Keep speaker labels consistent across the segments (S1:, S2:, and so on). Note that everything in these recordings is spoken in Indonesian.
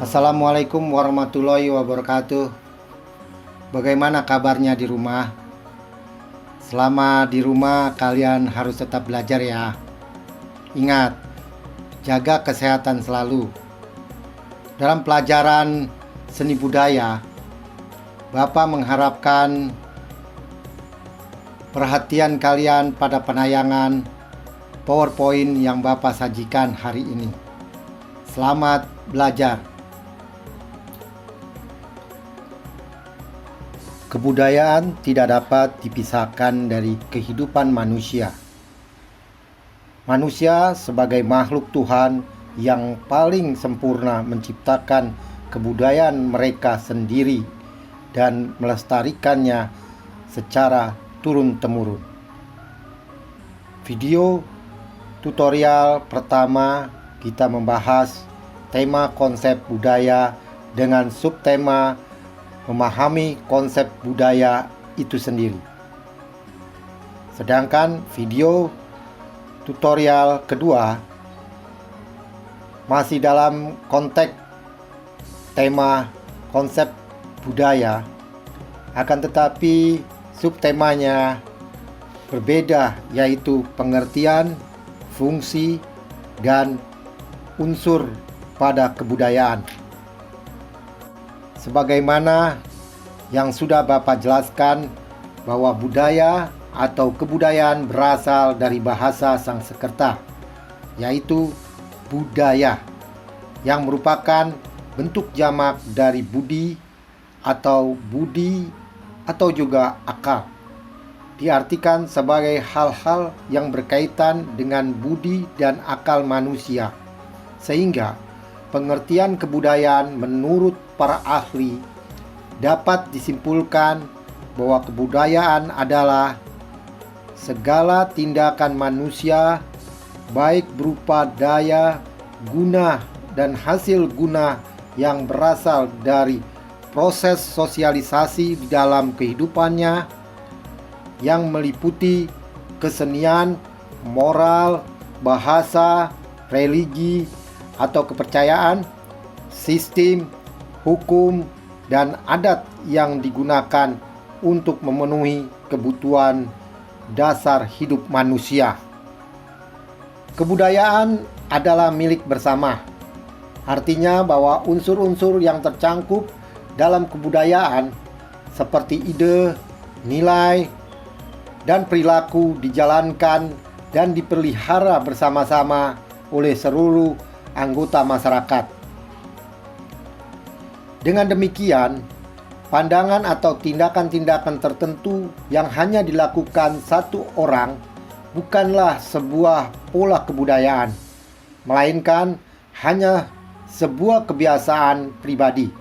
S1: Assalamualaikum warahmatullahi wabarakatuh. Bagaimana kabarnya di rumah? Selama di rumah kalian harus tetap belajar ya. Ingat, jaga kesehatan selalu. Dalam pelajaran seni budaya, Bapak mengharapkan perhatian kalian pada penayangan PowerPoint yang Bapak sajikan hari ini. Selamat belajar. Kebudayaan tidak dapat dipisahkan dari kehidupan manusia. Manusia sebagai makhluk Tuhan yang paling sempurna menciptakan kebudayaan mereka sendiri dan melestarikannya secara turun-temurun. Video tutorial pertama kita membahas tema konsep budaya dengan subtema memahami konsep budaya itu sendiri. Sedangkan video tutorial kedua masih dalam konteks tema konsep budaya, akan tetapi subtemanya berbeda, yaitu pengertian, fungsi, dan unsur pada kebudayaan. Sebagaimana yang sudah Bapak jelaskan bahwa budaya atau kebudayaan berasal dari bahasa Sanskerta, yaitu budaya, yang merupakan bentuk jamak dari budi atau juga akal. Diartikan sebagai hal-hal yang berkaitan dengan budi dan akal manusia, sehingga pengertian kebudayaan menurut para ahli dapat disimpulkan bahwa kebudayaan adalah segala tindakan manusia baik berupa daya, guna, dan hasil guna yang berasal dari proses sosialisasi di dalam kehidupannya yang meliputi kesenian, moral, bahasa, religi, atau kepercayaan, sistem, hukum, dan adat yang digunakan untuk memenuhi kebutuhan dasar hidup manusia. Kebudayaan adalah milik bersama. Artinya bahwa unsur-unsur yang tercangkup dalam kebudayaan seperti ide, nilai, dan perilaku dijalankan dan dipelihara bersama-sama oleh seluruh anggota masyarakat. Dengan demikian, pandangan atau tindakan-tindakan tertentu yang hanya dilakukan satu orang bukanlah sebuah pola kebudayaan, melainkan hanya sebuah kebiasaan pribadi.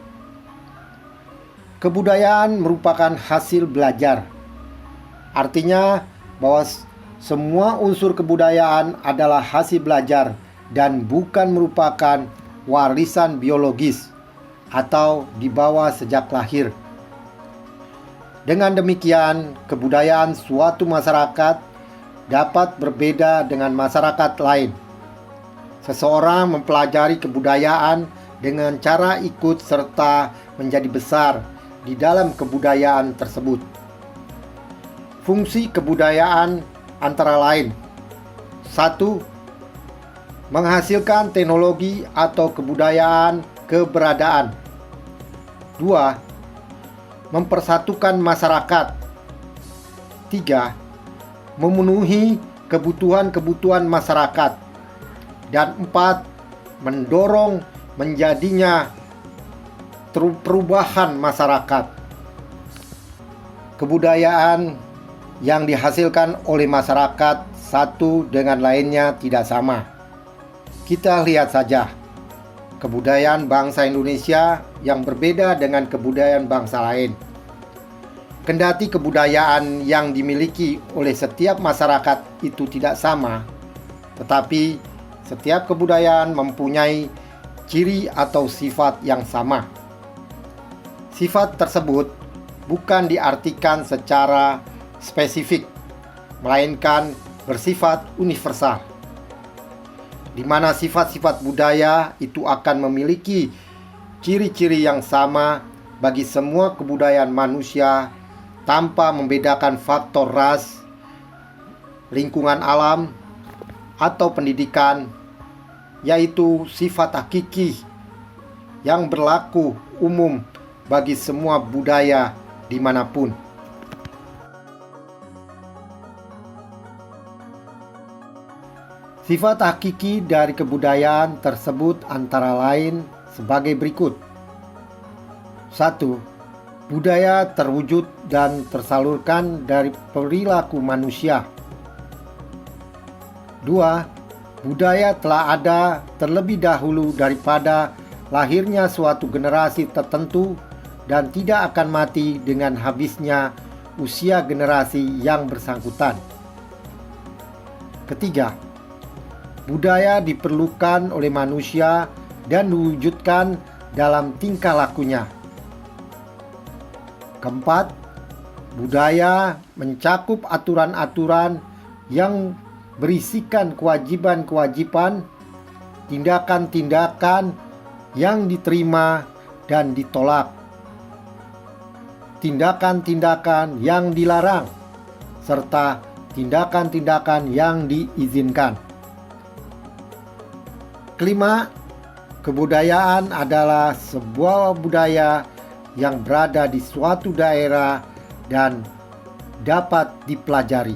S1: Kebudayaan merupakan hasil belajar. Artinya bahwa semua unsur kebudayaan adalah hasil belajar dan bukan merupakan warisan biologis atau dibawa sejak lahir. Dengan demikian, kebudayaan suatu masyarakat dapat berbeda dengan masyarakat lain. Seseorang mempelajari kebudayaan dengan cara ikut serta menjadi besar di dalam kebudayaan tersebut. Fungsi kebudayaan antara lain: 1. Menghasilkan teknologi atau kebudayaan keberadaan. 2. Mempersatukan masyarakat. 3. Memenuhi kebutuhan-kebutuhan masyarakat. Dan 4. Mendorong menjadinya perubahan masyarakat. Kebudayaan yang dihasilkan oleh masyarakat satu dengan lainnya tidak sama. Kita lihat saja kebudayaan bangsa Indonesia yang berbeda dengan kebudayaan bangsa lain. Kendati kebudayaan yang dimiliki oleh setiap masyarakat itu tidak sama, tetapi setiap kebudayaan mempunyai ciri atau sifat yang sama. Sifat tersebut bukan diartikan secara spesifik, melainkan bersifat universal. di mana sifat-sifat budaya itu akan memiliki ciri-ciri yang sama bagi semua kebudayaan manusia tanpa membedakan faktor ras, lingkungan alam, atau pendidikan, yaitu sifat hakiki yang berlaku umum bagi semua budaya dimanapun. Sifat hakiki dari kebudayaan tersebut antara lain sebagai berikut. 1. Budaya terwujud dan tersalurkan dari perilaku manusia. 2. Budaya telah ada terlebih dahulu daripada lahirnya suatu generasi tertentu dan tidak akan mati dengan habisnya usia generasi yang bersangkutan. Ketiga, budaya diperlukan oleh manusia dan diwujudkan dalam tingkah lakunya. Keempat, budaya mencakup aturan-aturan yang berisikan kewajiban-kewajiban, tindakan-tindakan yang diterima dan ditolak, tindakan-tindakan yang dilarang, serta tindakan-tindakan yang diizinkan. Kelima, kebudayaan adalah sebuah budaya yang berada di suatu daerah dan dapat dipelajari.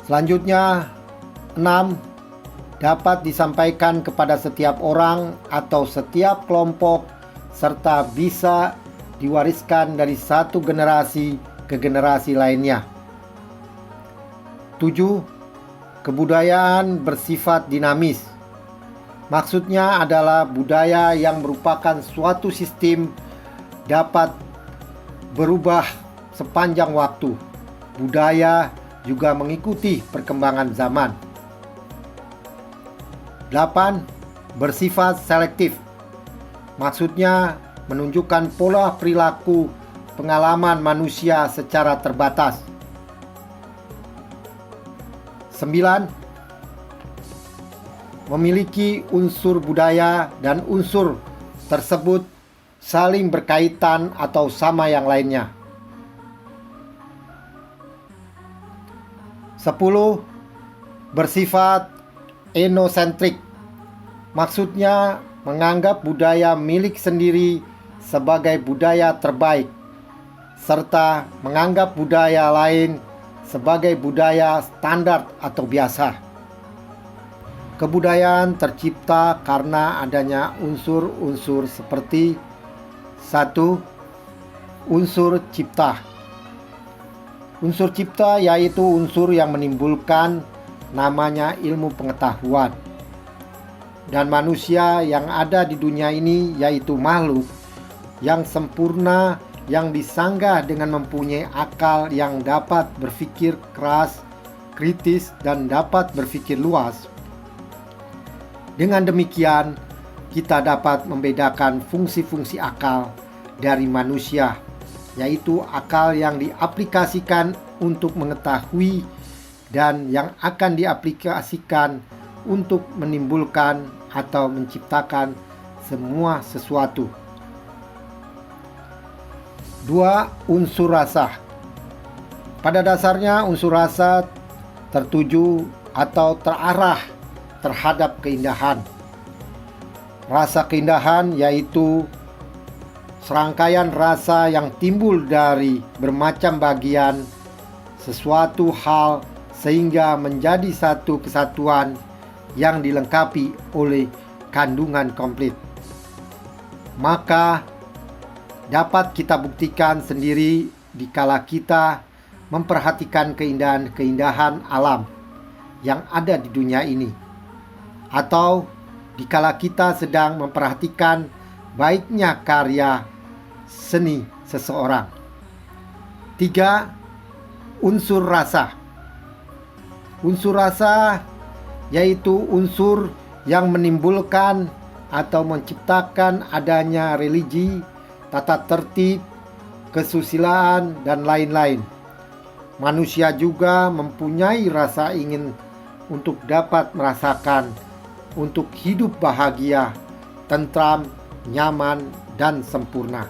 S1: Selanjutnya, 6. Dapat disampaikan kepada setiap orang atau setiap kelompok serta bisa diwariskan dari satu generasi ke generasi lainnya. 7. Kebudayaan bersifat dinamis. Maksudnya adalah budaya yang merupakan suatu sistem dapat berubah sepanjang waktu. Budaya juga mengikuti perkembangan zaman. 8. Bersifat selektif. Maksudnya menunjukkan pola perilaku pengalaman manusia secara terbatas. 9. Memiliki unsur budaya dan unsur tersebut saling berkaitan atau sama yang lainnya. 10. Bersifat etnosentrik. Maksudnya menganggap budaya milik sendiri sebagai budaya terbaik, serta menganggap budaya lain sebagai budaya standar atau biasa. Kebudayaan tercipta karena adanya unsur-unsur seperti 1. Unsur cipta. Unsur cipta yaitu unsur yang menimbulkan namanya ilmu pengetahuan. Dan manusia yang ada di dunia ini yaitu makhluk yang sempurna yang disanggah dengan mempunyai akal yang dapat berpikir keras, kritis, dan dapat berpikir luas. Dengan demikian, kita dapat membedakan fungsi-fungsi akal dari manusia, yaitu akal yang diaplikasikan untuk mengetahui dan yang akan diaplikasikan untuk menimbulkan atau menciptakan semua sesuatu. 2. Unsur rasa. Pada dasarnya unsur rasa tertuju atau terarah terhadap keindahan. Rasa keindahan yaitu serangkaian rasa yang timbul dari bermacam bagian sesuatu hal sehingga menjadi satu kesatuan yang dilengkapi oleh kandungan komplit. Maka dapat kita buktikan sendiri dikala kita memperhatikan keindahan-keindahan alam yang ada di dunia ini, atau dikala kita sedang memperhatikan baiknya karya seni seseorang. 3. Unsur rasa. Unsur rasa yaitu unsur yang menimbulkan atau menciptakan adanya religi, tata tertib, kesusilaan, dan lain-lain. Manusia juga mempunyai rasa ingin untuk dapat merasakan, untuk hidup bahagia, tentram, nyaman, dan sempurna.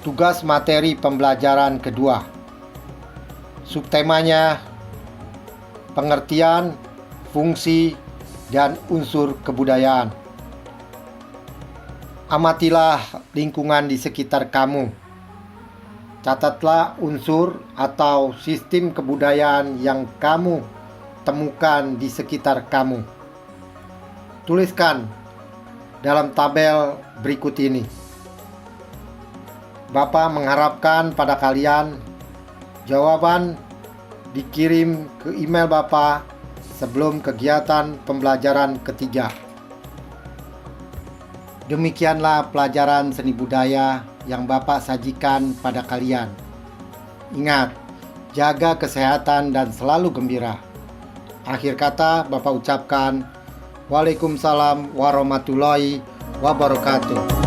S1: Tugas materi pembelajaran kedua. Subtemanya pengertian, fungsi, dan unsur kebudayaan. Amatilah lingkungan di sekitar kamu. Catatlah unsur atau sistem kebudayaan yang kamu temukan di sekitar kamu. Tuliskan dalam tabel berikut ini. Bapak mengharapkan pada kalian jawaban dikirim ke email Bapak sebelum kegiatan pembelajaran ketiga. Demikianlah pelajaran seni budaya yang Bapak sajikan pada kalian. Ingat, jaga kesehatan dan selalu gembira. Akhir kata Bapak ucapkan, Waalaikumsalam warahmatullahi wabarakatuh.